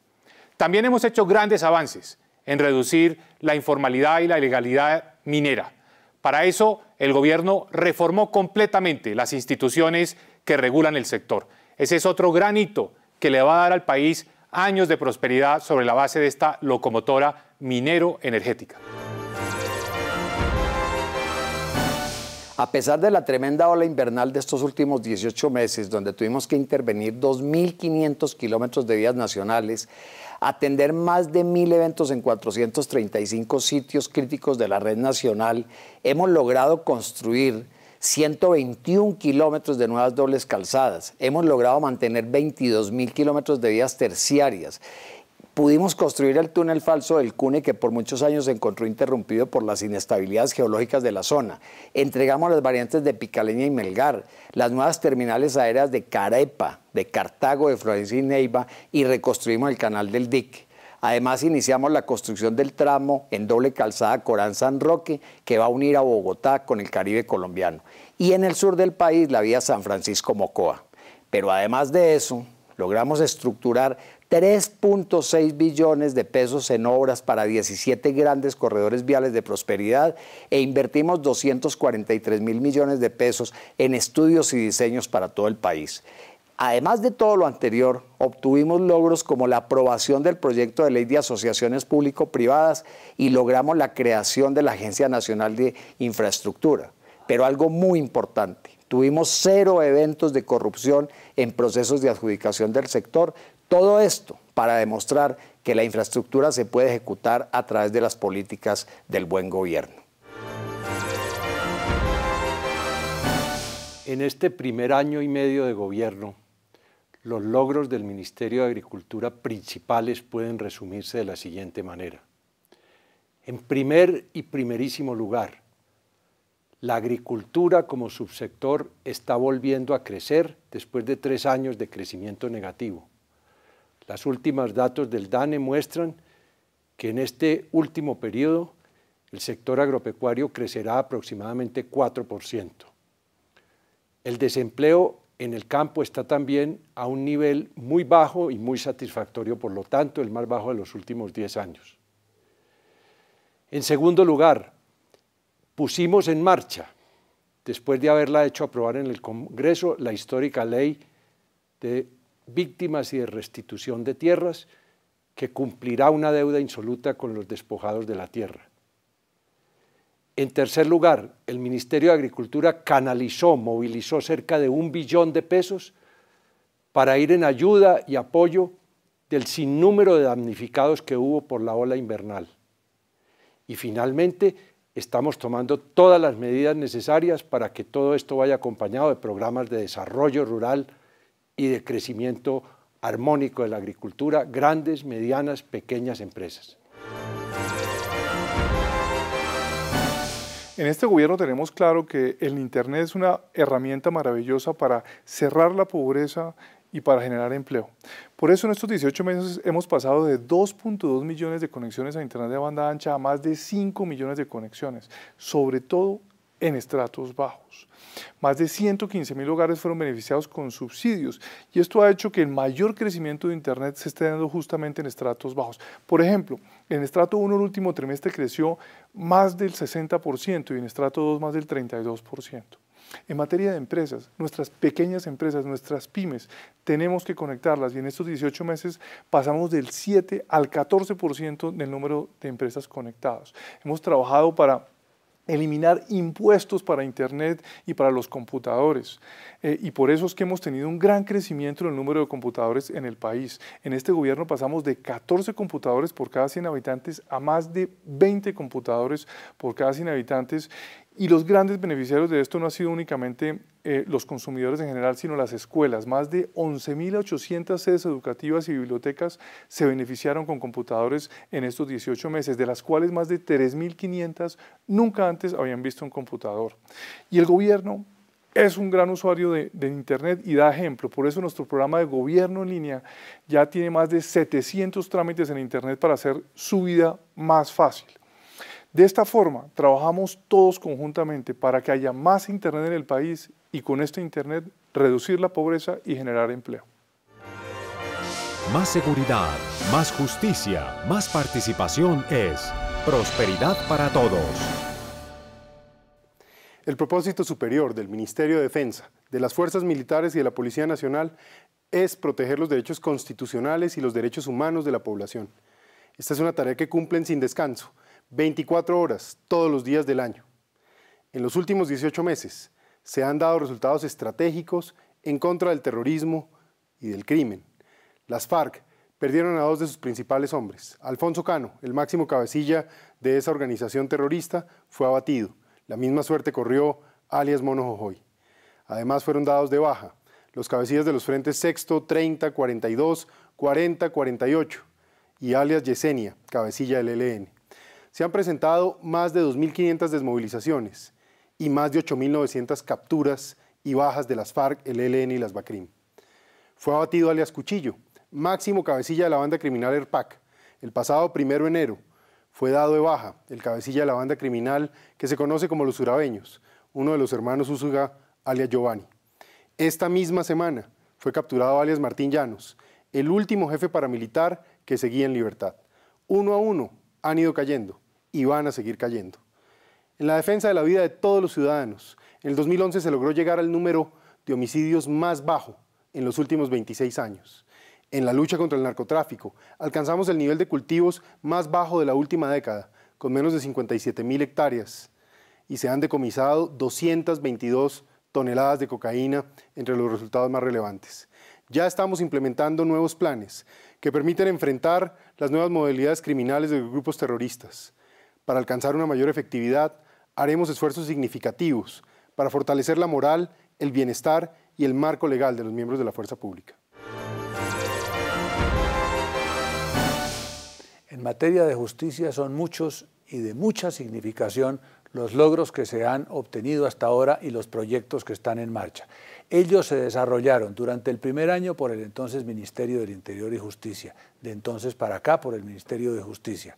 También hemos hecho grandes avances en reducir la informalidad y la ilegalidad minera. Para eso, el gobierno reformó completamente las instituciones que regulan el sector. Ese es otro gran hito que le va a dar al país años de prosperidad sobre la base de esta locomotora minero-energética. A pesar de la tremenda ola invernal de estos últimos 18 meses, donde tuvimos que intervenir 2.500 kilómetros de vías nacionales, atender más de 1.000 eventos en 435 sitios críticos de la red nacional, hemos logrado construir 121 kilómetros de nuevas dobles calzadas. Hemos logrado mantener 22.000 kilómetros de vías terciarias. Pudimos construir el túnel falso del Cune, que por muchos años se encontró interrumpido por las inestabilidades geológicas de la zona. Entregamos las variantes de Picaleña y Melgar, las nuevas terminales aéreas de Carepa, de Cartago, de Florencia y Neiva, y reconstruimos el canal del Dique. Además, iniciamos la construcción del tramo en doble calzada Corán-San Roque, que va a unir a Bogotá con el Caribe colombiano. Y en el sur del país, la vía San Francisco-Mocoa. Pero además de eso, logramos estructurar 3.6 billones de pesos en obras para 17 grandes corredores viales de prosperidad e invertimos 243.000 millones de pesos en estudios y diseños para todo el país. Además de todo lo anterior, obtuvimos logros como la aprobación del proyecto de ley de asociaciones público-privadas y logramos la creación de la Agencia Nacional de Infraestructura. Pero algo muy importante, tuvimos 0 eventos de corrupción en procesos de adjudicación del sector. Todo esto para demostrar que la infraestructura se puede ejecutar a través de las políticas del buen gobierno. En este primer año y medio de gobierno, los logros del Ministerio de Agricultura principales pueden resumirse de la siguiente manera. En primer y primerísimo lugar, la agricultura como subsector está volviendo a crecer después de 3 años de crecimiento negativo. Las últimas datos del DANE muestran que en este último periodo el sector agropecuario crecerá aproximadamente 4%. El desempleo en el campo está también a un nivel muy bajo y muy satisfactorio, por lo tanto, el más bajo de los últimos 10 años. En segundo lugar, pusimos en marcha, después de haberla hecho aprobar en el Congreso, la histórica ley de víctimas y de restitución de tierras, que cumplirá una deuda insoluta con los despojados de la tierra. En tercer lugar, el Ministerio de Agricultura movilizó cerca de 1 billón de pesos para ir en ayuda y apoyo del sinnúmero de damnificados que hubo por la ola invernal. Y finalmente, estamos tomando todas las medidas necesarias para que todo esto vaya acompañado de programas de desarrollo rural y de crecimiento armónico de la agricultura, grandes, medianas, pequeñas empresas. En este gobierno tenemos claro que el Internet es una herramienta maravillosa para cerrar la pobreza y para generar empleo. Por eso en estos 18 meses hemos pasado de 2.2 millones de conexiones a Internet de banda ancha a más de 5 millones de conexiones, sobre todo en estratos bajos. Más de 115.000 hogares fueron beneficiados con subsidios y esto ha hecho que el mayor crecimiento de Internet se esté dando justamente en estratos bajos. Por ejemplo, en estrato 1 el último trimestre creció más del 60% y en estrato 2 más del 32%. En materia de empresas, nuestras pequeñas empresas, nuestras pymes, tenemos que conectarlas y en estos 18 meses pasamos del 7 al 14% del número de empresas conectadas. Hemos trabajado para eliminar impuestos para Internet y para los computadores. Y por eso es que hemos tenido un gran crecimiento en el número de computadores en el país. En este gobierno pasamos de 14 computadores por cada 100 habitantes a más de 20 computadores por cada 100 habitantes. Y los grandes beneficiarios de esto no han sido únicamente los consumidores en general, sino las escuelas. Más de 11.800 sedes educativas y bibliotecas se beneficiaron con computadores en estos 18 meses, de las cuales más de 3.500 nunca antes habían visto un computador. Y el gobierno es un gran usuario de Internet y da ejemplo. Por eso nuestro programa de gobierno en línea ya tiene más de 700 trámites en Internet para hacer su vida más fácil. De esta forma, trabajamos todos conjuntamente para que haya más Internet en el país y con este Internet reducir la pobreza y generar empleo. Más seguridad, más justicia, más participación es prosperidad para todos. El propósito superior del Ministerio de Defensa, de las Fuerzas Militares y de la Policía Nacional es proteger los derechos constitucionales y los derechos humanos de la población. Esta es una tarea que cumplen sin descanso, 24 horas, todos los días del año. En los últimos 18 meses se han dado resultados estratégicos en contra del terrorismo y del crimen. Las FARC perdieron a 2 de sus principales hombres. Alfonso Cano, el máximo cabecilla de esa organización terrorista, fue abatido. La misma suerte corrió alias Mono Jojoy. Además fueron dados de baja los cabecillas de los frentes Sexto, 30, 42, 40, 48 y alias Yesenia, cabecilla del ELN. Se han presentado más de 2.500 desmovilizaciones y más de 8.900 capturas y bajas de las FARC, el ELN y las BACRIM. Fue abatido alias Cuchillo, máximo cabecilla de la banda criminal ERPAC. El pasado 1 de enero fue dado de baja el cabecilla de la banda criminal que se conoce como los Urabeños, uno de los hermanos Úsuga, alias Giovanni. Esta misma semana fue capturado alias Martín Llanos, el último jefe paramilitar que seguía en libertad. Uno a uno han ido cayendo y van a seguir cayendo. En la defensa de la vida de todos los ciudadanos, en el 2011 se logró llegar al número de homicidios más bajo en los últimos 26 años. En la lucha contra el narcotráfico, alcanzamos el nivel de cultivos más bajo de la última década, con menos de 57.000 hectáreas, y se han decomisado 222 toneladas de cocaína entre los resultados más relevantes. Ya estamos implementando nuevos planes que permiten enfrentar las nuevas modalidades criminales de los grupos terroristas. Para alcanzar una mayor efectividad, haremos esfuerzos significativos para fortalecer la moral, el bienestar y el marco legal de los miembros de la fuerza pública. En materia de justicia son muchos y de mucha significación los logros que se han obtenido hasta ahora y los proyectos que están en marcha. Ellos se desarrollaron durante el primer año por el entonces Ministerio del Interior y Justicia, de entonces para acá por el Ministerio de Justicia.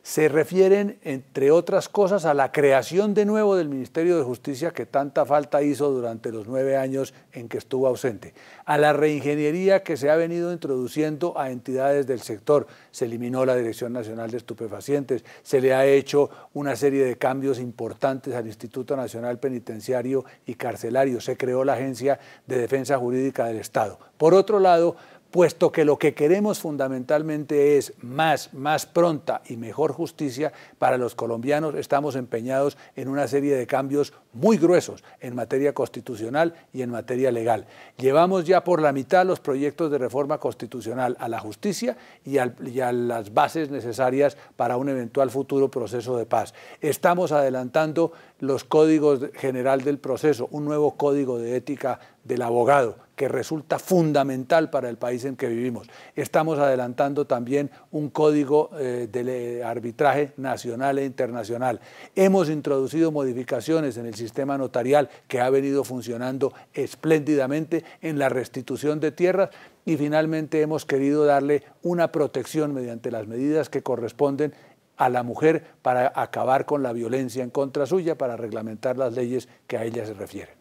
se refieren, entre otras cosas, a la creación de nuevo del Ministerio de Justicia que tanta falta hizo durante los 9 años en que estuvo ausente, a la reingeniería que se ha venido introduciendo a entidades del sector. Se eliminó la Dirección Nacional de Estupefacientes, se le ha hecho una serie de cambios importantes al Instituto Nacional Penitenciario y Carcelario, se creó la Agencia de Defensa Jurídica del Estado. Por otro lado, puesto que lo que queremos fundamentalmente es más pronta y mejor justicia para los colombianos, estamos empeñados en una serie de cambios muy gruesos en materia constitucional y en materia legal. Llevamos ya por la mitad los proyectos de reforma constitucional a la justicia y a las bases necesarias para un eventual futuro proceso de paz. Estamos adelantando los códigos general del proceso, un nuevo código de ética del abogado, que resulta fundamental para el país en que vivimos. Estamos adelantando también un código de arbitraje nacional e internacional. Hemos introducido modificaciones en el sistema notarial que ha venido funcionando espléndidamente en la restitución de tierras y finalmente hemos querido darle una protección mediante las medidas que corresponden a la mujer para acabar con la violencia en contra suya, para reglamentar las leyes que a ella se refieren.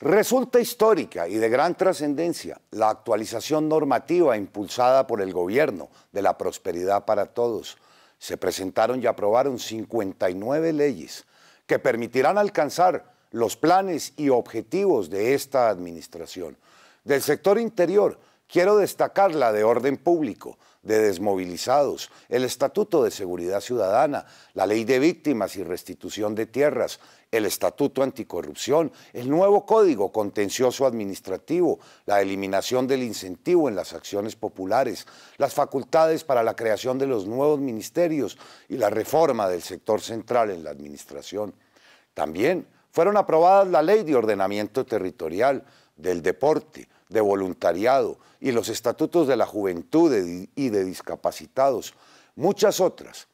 Resulta histórica y de gran trascendencia la actualización normativa impulsada por el Gobierno de la Prosperidad para Todos. Se presentaron y aprobaron 59 leyes que permitirán alcanzar los planes y objetivos de esta administración. Del sector interior, quiero destacar la de orden público, de desmovilizados, el Estatuto de Seguridad Ciudadana, la Ley de Víctimas y Restitución de Tierras, el Estatuto Anticorrupción, el nuevo Código Contencioso Administrativo, la eliminación del incentivo en las acciones populares, las facultades para la creación de los nuevos ministerios y la reforma del sector central en la administración. También fueron aprobadas la Ley de Ordenamiento Territorial, del Deporte, de Voluntariado y los Estatutos de la Juventud y de Discapacitados, muchas otras,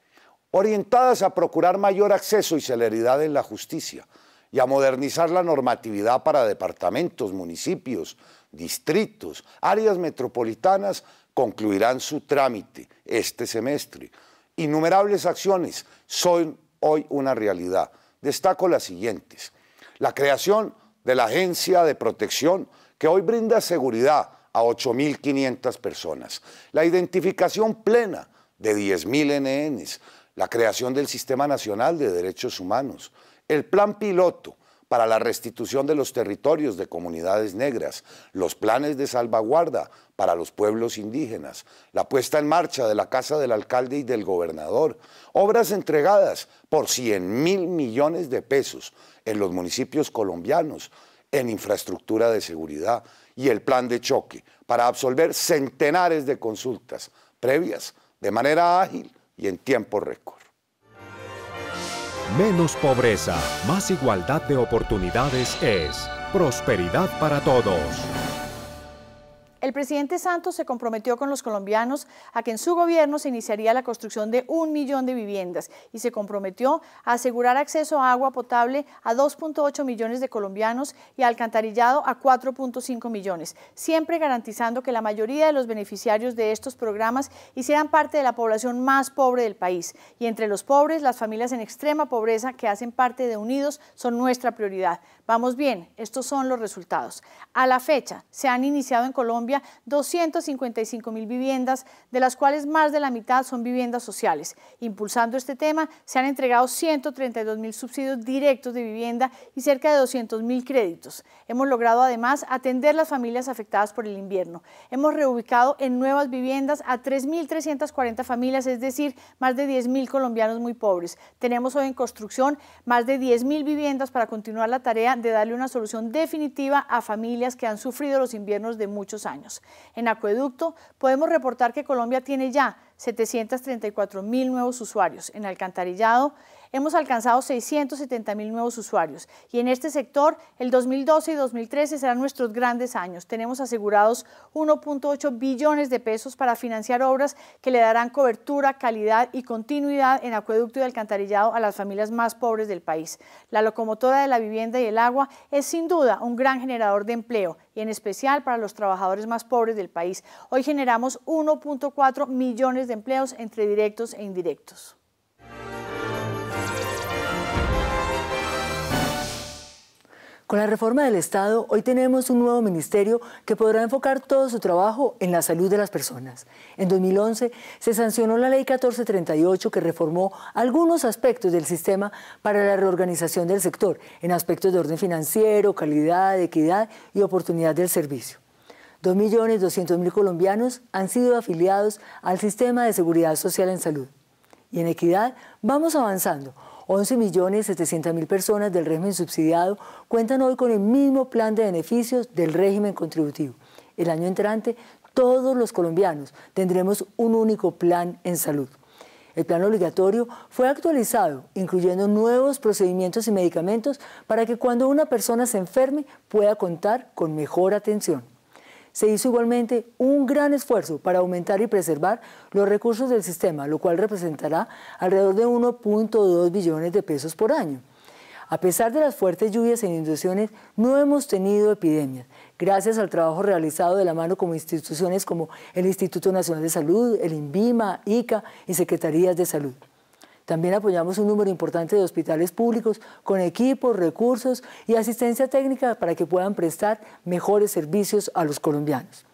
orientadas a procurar mayor acceso y celeridad en la justicia y a modernizar la normatividad para departamentos, municipios, distritos, áreas metropolitanas, concluirán su trámite este semestre. Innumerables acciones son hoy una realidad. Destaco las siguientes: la creación de la Agencia de Protección, que hoy brinda seguridad a 8.500 personas, la identificación plena de 10.000 NNs, la creación del Sistema Nacional de Derechos Humanos, el plan piloto para la restitución de los territorios de comunidades negras, los planes de salvaguarda para los pueblos indígenas, la puesta en marcha de la Casa del Alcalde y del Gobernador, obras entregadas por 100.000 millones de pesos en los municipios colombianos, en infraestructura de seguridad y el plan de choque para absolver centenares de consultas previas de manera ágil y en tiempo récord. Menos pobreza, más igualdad de oportunidades es Prosperidad para Todos. El presidente Santos se comprometió con los colombianos a que en su gobierno se iniciaría la construcción de 1 millón de viviendas y se comprometió a asegurar acceso a agua potable a 2.8 millones de colombianos y a alcantarillado a 4.5 millones, siempre garantizando que la mayoría de los beneficiarios de estos programas hicieran parte de la población más pobre del país. Y entre los pobres, las familias en extrema pobreza que hacen parte de Unidos son nuestra prioridad. Vamos bien, estos son los resultados. A la fecha, se han iniciado en Colombia 255.000 viviendas, de las cuales más de la mitad son viviendas sociales. Impulsando este tema, se han entregado 132.000 subsidios directos de vivienda y cerca de 200.000 créditos. Hemos logrado además atender las familias afectadas por el invierno. Hemos reubicado en nuevas viviendas a 3.340 familias, es decir, más de 10.000 colombianos muy pobres. Tenemos hoy en construcción más de 10.000 viviendas para continuar la tarea de darle una solución definitiva a familias que han sufrido los inviernos de muchos años. En acueducto podemos reportar que Colombia tiene ya 734.000 nuevos usuarios. En alcantarillado hemos alcanzado 670.000 nuevos usuarios. Y en este sector, el 2012 y 2013 serán nuestros grandes años. Tenemos asegurados 1.8 billones de pesos para financiar obras que le darán cobertura, calidad y continuidad en acueducto y alcantarillado a las familias más pobres del país. La locomotora de la vivienda y el agua es sin duda un gran generador de empleo y en especial para los trabajadores más pobres del país. Hoy generamos 1.4 millones de empleos entre directos e indirectos. Con la reforma del Estado, hoy tenemos un nuevo ministerio que podrá enfocar todo su trabajo en la salud de las personas. En 2011 se sancionó la Ley 1438 que reformó algunos aspectos del sistema para la reorganización del sector, en aspectos de orden financiero, calidad, equidad y oportunidad del servicio. 2.200.000 colombianos han sido afiliados al sistema de seguridad social en salud. Y en equidad vamos avanzando. 11.700.000 personas del régimen subsidiado cuentan hoy con el mismo plan de beneficios del régimen contributivo. El año entrante, todos los colombianos tendremos un único plan en salud. El plan obligatorio fue actualizado, incluyendo nuevos procedimientos y medicamentos para que cuando una persona se enferme pueda contar con mejor atención. Se hizo igualmente un gran esfuerzo para aumentar y preservar los recursos del sistema, lo cual representará alrededor de 1.2 billones de pesos por año. A pesar de las fuertes lluvias e inundaciones, no hemos tenido epidemias, gracias al trabajo realizado de la mano con instituciones como el Instituto Nacional de Salud, el INVIMA, ICA y Secretarías de Salud. También apoyamos un número importante de hospitales públicos con equipos, recursos y asistencia técnica para que puedan prestar mejores servicios a los colombianos.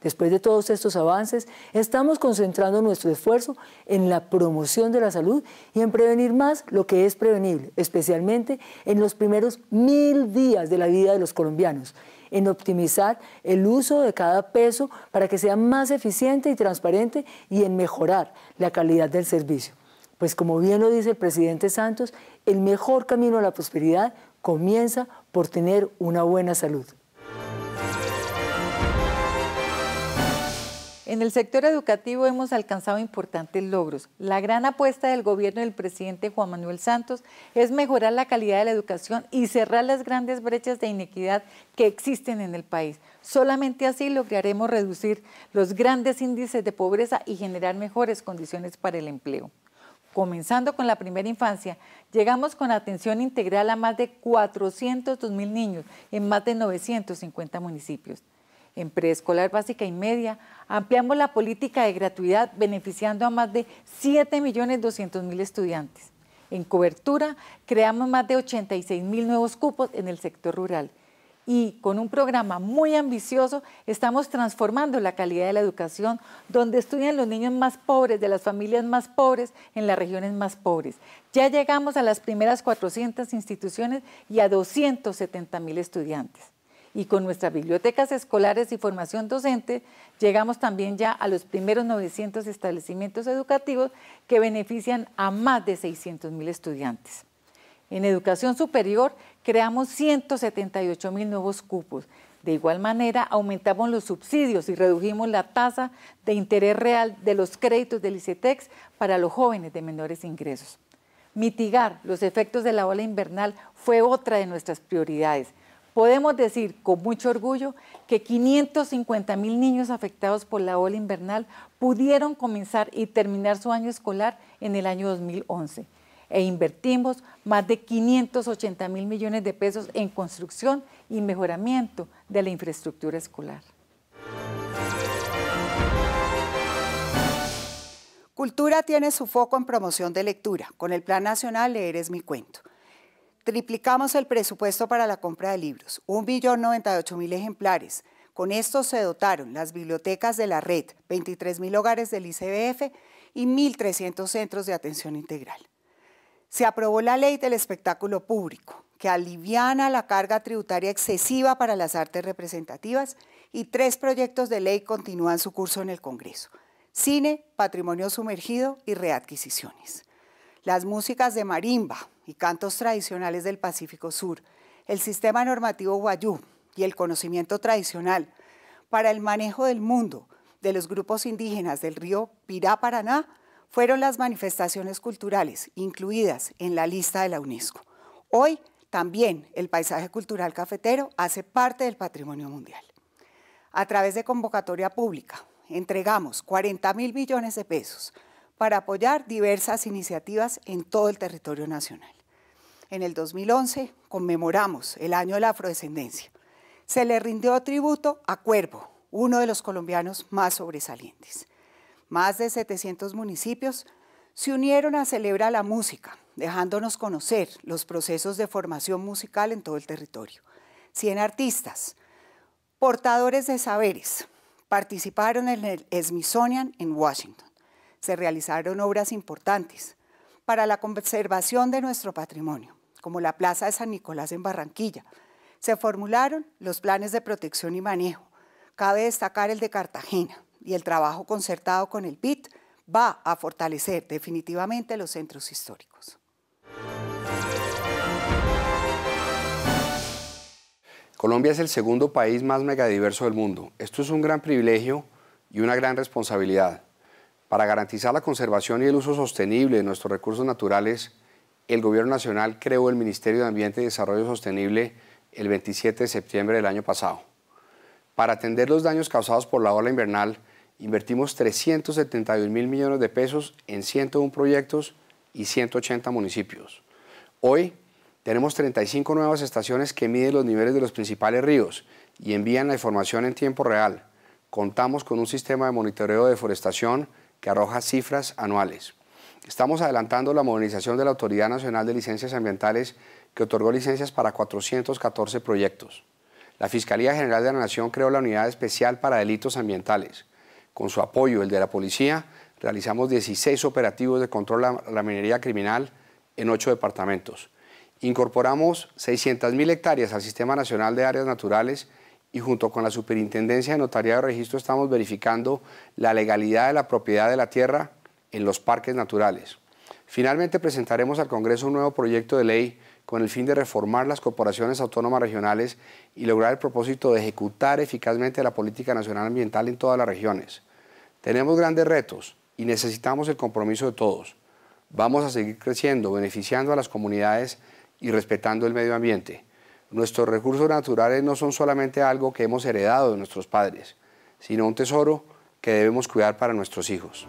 Después de todos estos avances, estamos concentrando nuestro esfuerzo en la promoción de la salud y en prevenir más lo que es prevenible, especialmente en los primeros 1000 días de la vida de los colombianos, en optimizar el uso de cada peso para que sea más eficiente y transparente y en mejorar la calidad del servicio. Pues como bien lo dice el presidente Santos, el mejor camino a la prosperidad comienza por tener una buena salud. En el sector educativo hemos alcanzado importantes logros. La gran apuesta del gobierno del presidente Juan Manuel Santos es mejorar la calidad de la educación y cerrar las grandes brechas de inequidad que existen en el país. Solamente así lograremos reducir los grandes índices de pobreza y generar mejores condiciones para el empleo. Comenzando con la primera infancia, llegamos con atención integral a más de 402.000 niños en más de 950 municipios. En preescolar básica y media, ampliamos la política de gratuidad beneficiando a más de 7.200.000 estudiantes. En cobertura, creamos más de 86.000 nuevos cupos en el sector rural. Y con un programa muy ambicioso estamos transformando la calidad de la educación donde estudian los niños más pobres de las familias más pobres en las regiones más pobres. Ya llegamos a las primeras 400 instituciones y a 270.000 estudiantes. Y con nuestras bibliotecas escolares y formación docente llegamos también ya a los primeros 900 establecimientos educativos que benefician a más de 600.000 estudiantes. En educación superior creamos 178.000 nuevos cupos. De igual manera, aumentamos los subsidios y redujimos la tasa de interés real de los créditos del ICETEX para los jóvenes de menores ingresos. Mitigar los efectos de la ola invernal fue otra de nuestras prioridades. Podemos decir con mucho orgullo que 550.000 niños afectados por la ola invernal pudieron comenzar y terminar su año escolar en el año 2011. E invertimos más de 580.000 millones de pesos en construcción y mejoramiento de la infraestructura escolar. Cultura tiene su foco en promoción de lectura. Con el Plan Nacional Leer es mi cuento. Triplicamos el presupuesto para la compra de libros, 1.098.000 ejemplares. Con esto se dotaron las bibliotecas de la red, 23.000 hogares del ICBF y 1.300 centros de atención integral. Se aprobó la ley del espectáculo público, que aliviana la carga tributaria excesiva para las artes representativas y 3 proyectos de ley continúan su curso en el Congreso: cine, patrimonio sumergido y readquisiciones. Las músicas de marimba y cantos tradicionales del Pacífico Sur, el sistema normativo Wayuu y el conocimiento tradicional para el manejo del mundo de los grupos indígenas del río Pirá-Paraná fueron las manifestaciones culturales incluidas en la lista de la UNESCO. Hoy también el paisaje cultural cafetero hace parte del patrimonio mundial. A través de convocatoria pública entregamos 40.000 millones de pesos para apoyar diversas iniciativas en todo el territorio nacional. En el 2011 conmemoramos el Año de la Afrodescendencia. Se le rindió tributo a Cuervo, uno de los colombianos más sobresalientes. Más de 700 municipios se unieron a celebrar la música, dejándonos conocer los procesos de formación musical en todo el territorio. 100 artistas, portadores de saberes, participaron en el Smithsonian en Washington. Se realizaron obras importantes para la conservación de nuestro patrimonio, como la Plaza de San Nicolás en Barranquilla. Se formularon los planes de protección y manejo. Cabe destacar el de Cartagena, y el trabajo concertado con el BID va a fortalecer definitivamente los centros históricos. Colombia es el segundo país más megadiverso del mundo. Esto es un gran privilegio y una gran responsabilidad. Para garantizar la conservación y el uso sostenible de nuestros recursos naturales, el Gobierno Nacional creó el Ministerio de Ambiente y Desarrollo Sostenible el 27 de septiembre del año pasado. Para atender los daños causados por la ola invernal, invertimos 371.000 millones de pesos en 101 proyectos y 180 municipios. Hoy tenemos 35 nuevas estaciones que miden los niveles de los principales ríos y envían la información en tiempo real. Contamos con un sistema de monitoreo de deforestación que arroja cifras anuales. Estamos adelantando la modernización de la Autoridad Nacional de Licencias Ambientales, que otorgó licencias para 414 proyectos. La Fiscalía General de la Nación creó la Unidad Especial para Delitos Ambientales. Con su apoyo, el de la Policía, realizamos 16 operativos de control a la minería criminal en 8 departamentos. Incorporamos 600.000 hectáreas al Sistema Nacional de Áreas Naturales y junto con la Superintendencia de Notariado y Registro estamos verificando la legalidad de la propiedad de la tierra en los parques naturales. Finalmente presentaremos al Congreso un nuevo proyecto de ley con el fin de reformar las corporaciones autónomas regionales y lograr el propósito de ejecutar eficazmente la política nacional ambiental en todas las regiones. Tenemos grandes retos y necesitamos el compromiso de todos. Vamos a seguir creciendo, beneficiando a las comunidades y respetando el medio ambiente. Nuestros recursos naturales no son solamente algo que hemos heredado de nuestros padres, sino un tesoro que debemos cuidar para nuestros hijos.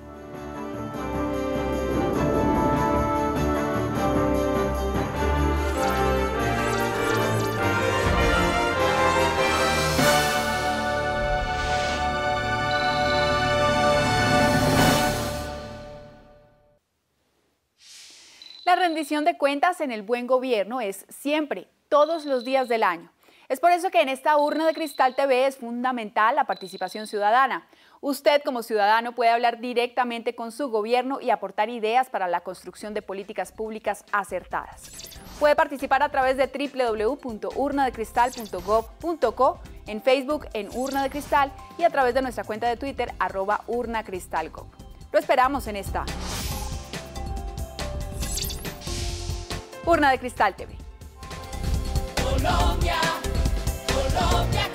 La rendición de cuentas en el buen gobierno es siempre, todos los días del año. Es por eso que en esta Urna de Cristal TV es fundamental la participación ciudadana. Usted como ciudadano puede hablar directamente con su gobierno y aportar ideas para la construcción de políticas públicas acertadas. Puede participar a través de www.urnadecristal.gov.co, en Facebook en Urna de Cristal y a través de nuestra cuenta de Twitter @urnacristalgov. Lo esperamos en esta Urna de Cristal TV. Colombia, Colombia.